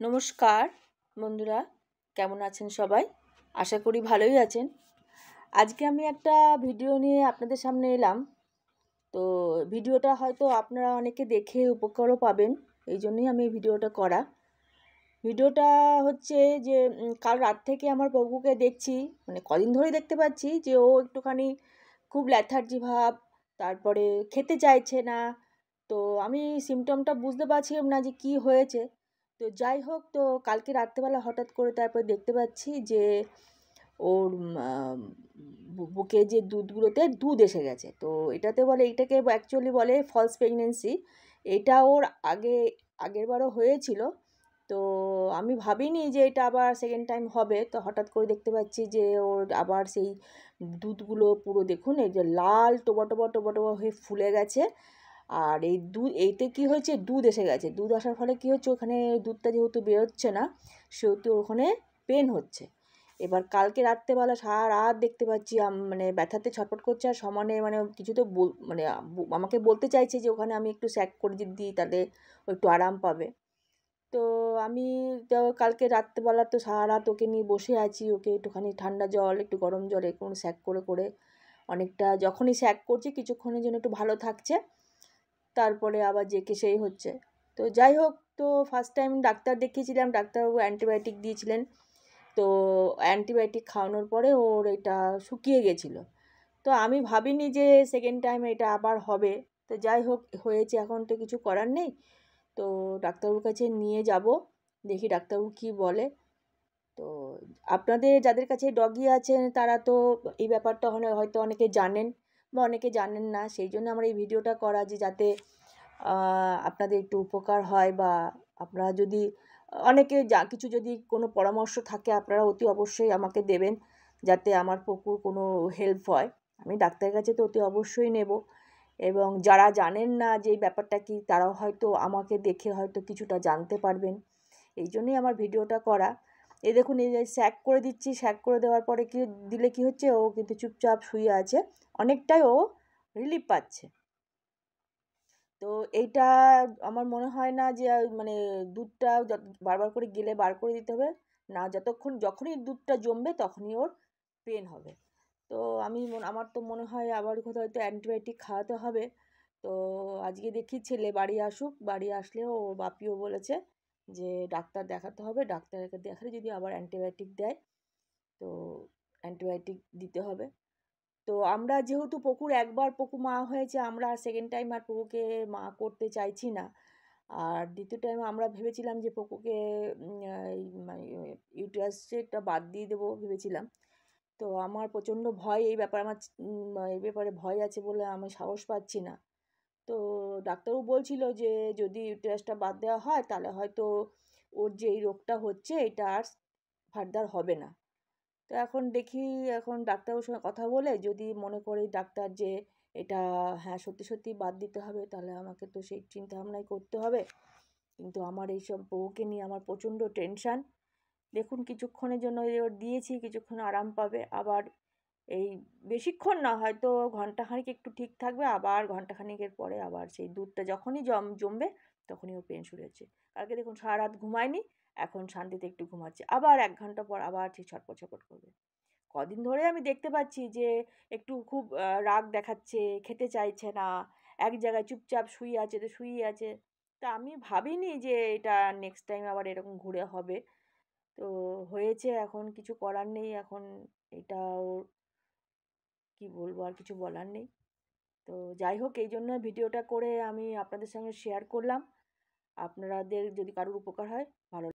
নমস্কার বন্ধুরা, কেমন আছেন সবাই? আশা করি ভালোই আছেন। আজকে আমি একটা ভিডিও নিয়ে আপনাদের সামনে এলাম। তো ভিডিওটা হয়তো আপনারা অনেকে দেখে উপকারও পাবেন, এই জন্যই আমি এই ভিডিওটা করা। ভিডিওটা হচ্ছে যে কাল রাত থেকে আমার বউকে দেখছি, মানে কদিন ধরেই দেখতে পাচ্ছি যে ও একটুখানি খুব ল্যাথার্জি ভাব, তারপরে খেতে চাইছে না। তো আমি সিমটমটা বুঝতে পারছিলাম না যে কি হয়েছে। তো যাই হোক, তো কালকে রাত্রেবেলা হঠাৎ করে তারপর দেখতে পাচ্ছি যে ওর বুকে যে দুধগুলোতে দুধ এসে গেছে। তো এটাতে বলে, এটাকে অ্যাকচুয়ালি বলে ফলস প্রেগনেন্সি। এটা ওর আগেরবারও হয়েছিল। তো আমি ভাবিনি যে এটা আবার সেকেন্ড টাইম হবে। তো হঠাৎ করে দেখতে পাচ্ছি যে ওর আবার সেই দুধগুলো পুরো দেখুন, এই যে লাল টোবা টোবা টোবা টোবা হয়ে ফুলে গেছে। আর এই দুধ, এইতে কি হয়েছে, দুধ এসে গেছে। দুধ আসার ফলে কি হচ্ছে, ওখানে দুধটা যেহেতু বেরোচ্ছে না, সেহেতু ওখানে পেন হচ্ছে। এবার কালকে রাত্রেবেলা সারা রাত দেখতে পাচ্ছি মানে ব্যথাতে ছটফট করছে, আর সমানে মানে কিছু তো মানে আমাকে বলতে চাইছে যে ওখানে আমি একটু স্যাক করে যদি দিই তাহলে ও একটু আরাম পাবে। তো আমি তো কালকে রাত্রেবেলা তো সারা রাত ওকে নিয়ে বসে আছি, ওকে একটুখানি ঠান্ডা জল, একটু গরম জল এরকম স্যাক করে করে অনেকটা, যখনই স্যাক করছি কিছুক্ষণের জন্য একটু ভালো থাকছে, তারপরে আবার যে কে সেই হচ্ছে। তো যাই হোক, তো ফার্স্ট টাইম ডাক্তার দেখিয়েছিলাম, ডাক্তারবাবু অ্যান্টিবায়োটিক দিয়েছিলেন। তো অ্যান্টিবায়োটিক খাওয়ানোর পরে ওর এটা শুকিয়ে গেছিলো। তো আমি ভাবিনি যে সেকেন্ড টাইম এটা আবার হবে। তো যাই হোক, হয়েছে, এখন তো কিছু করার নেই। তো ডাক্তারবাবুর কাছে নিয়ে যাব, দেখি ডাক্তারবাবু কী বলে। তো আপনাদের যাদের কাছে ডগি আছেন তারা তো এই ব্যাপারটা হয়তো অনেকে জানেন বা অনেকে জানেন না। সেই জন্য আমার এই ভিডিওটা করা, যে যাতে আপনাদের একটু উপকার হয়, বা আপনারা যদি অনেকে যা কিছু যদি কোনো পরামর্শ থাকে আপনারা অতি অবশ্যই আমাকে দেবেন, যাতে আমার পশুর কোনো হেল্প হয়। আমি ডাক্তারের কাছে তো অতি অবশ্যই নেব, এবং যারা জানেন না যে এই ব্যাপারটা কি, তারাও হয়তো আমাকে দেখে হয়তো কিছুটা জানতে পারবেন। এই জন্যই আমার ভিডিওটা করা। এই দেখুন, এই যে স্যাক করে দিচ্ছি, স্যাক করে দেওয়ার পরে কি দিলে কি হচ্ছে, ও কিন্তু চুপচাপ শুয়ে আছে, অনেকটাই ও রিলিফ পাচ্ছে। তো এইটা আমার মনে হয় না যে মানে দুধটা বারবার করে গেলে বার করে দিতে হবে না, যখনই দুধটা জমবে তখনই ওর পেন হবে। তো আমার তো মনে হয় আবার কোথাও হয়তো অ্যান্টিবায়োটিক খাওয়াতে হবে। তো আজকে দেখি ছেলে বাড়ি আসুক, বাড়ি আসলে ও বাপিও বলেছে যে ডাক্তার দেখাতে হবে, ডাক্তারকে দেখালে যদি আবার অ্যান্টিবায়োটিক দেয় তো অ্যান্টিবায়োটিক দিতে হবে। তো আমরা যেহেতু একবার পকু মা হয়েছে, আমরা সেকেন্ড টাইম আর পকুকে মা করতে চাইছি না। আর দ্বিতীয় টাইম আমরা ভেবেছিলাম যে পকুকে ইউটেরাসটা বাদ দিয়ে দেবো ভেবেছিলাম। তো আমার প্রচণ্ড ভয় এই ব্যাপারে, এই ব্যাপারে ভয় আছে বলে আমি সাহস পাচ্ছি না। তো ডাক্তারবাবু বলছিল যে যদি ইউটেরাসটা বাদ দেওয়া হয় তাহলে হয়তো ওর যে এই রোগটা হচ্ছে এটা আর ফার্দার হবে না। তো এখন দেখি, এখন ডাক্তারবাবুর সঙ্গে কথা বলে যদি মনে করি ডাক্তার যে এটা হ্যাঁ সত্যি সত্যি বাদ দিতে হবে, তাহলে আমাকে তো সেই চিন্তা ভাবনাই করতে হবে। কিন্তু আমার এইসব বউকে নিয়ে আমার প্রচণ্ড টেনশান। দেখুন, কিছুক্ষণের জন্য ওর দিয়েছি, কিছুক্ষণ আরাম পাবে, আবার এই বেশিক্ষণ না, হয়তো ঘন্টাখানিক একটু ঠিক থাকবে, আবার ঘন্টাখানিকের পরে আবার সেই দুধটা যখনই জমবে তখনই ও পেন শুরু হচ্ছে। কালকে দেখুন সারা রাত ঘুমায়নি, এখন শান্তিতে একটু ঘুমাচ্ছে, আবার 1 ঘন্টা পর আবার ঠিক ছটপট ছটপট করবে। কদিন ধরে আমি দেখতে পাচ্ছি যে একটু খুব রাগ দেখাচ্ছে, খেতে চাইছে না, এক জায়গায় চুপচাপ শুয়ে আছে তো শুয়েই আছে। তা আমি ভাবিনি যে এটা নেক্সট টাইম আবার এরকম ঘুরে হবে। তো হয়েছে, এখন কিছু করার নেই। এখন এটা ওর কী বলবো, আর কিছু বলার নেই। তো যাই হোক, এই জন্য ভিডিওটা করে আমি আপনাদের সঙ্গে শেয়ার করলাম। আপনাদের যদি কারোর উপকার হয়, ভালো